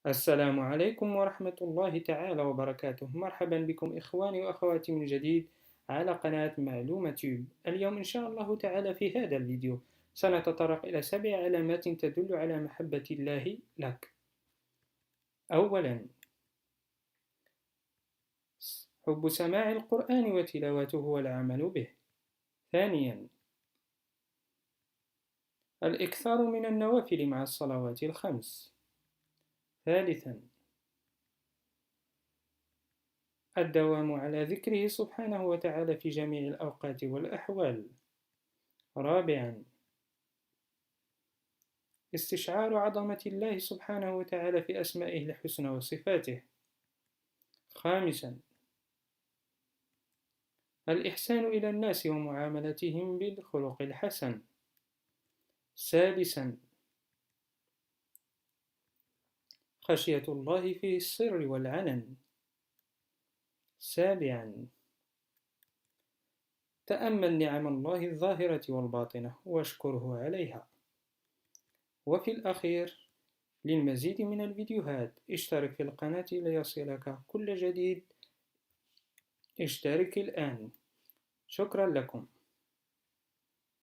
السلام عليكم ورحمة الله تعالى وبركاته. مرحبا بكم إخواني وأخواتي من جديد على قناة معلومة تيوب. اليوم إن شاء الله تعالى في هذا الفيديو سنتطرق إلى 7 علامات تدل على محبة الله لك. أولا، حب سماع القرآن وتلاوته والعمل به. ثانيا، الإكثار من النوافل مع الصلوات الخمس. ثالثا، الدوام على ذكره سبحانه وتعالى في جميع الأوقات والأحوال. رابعا، استشعار عظمة الله سبحانه وتعالى في أسمائه الحسنى وصفاته. خامسا، الإحسان إلى الناس ومعاملتهم بالخلق الحسن. سادسا، خشية الله في السر والعلن. سابعا، تأمل نعم الله الظاهرة والباطنة واشكره عليها. وفي الأخير، للمزيد من الفيديوهات اشترك في القناة ليصلك كل جديد. اشترك الآن. شكرا لكم.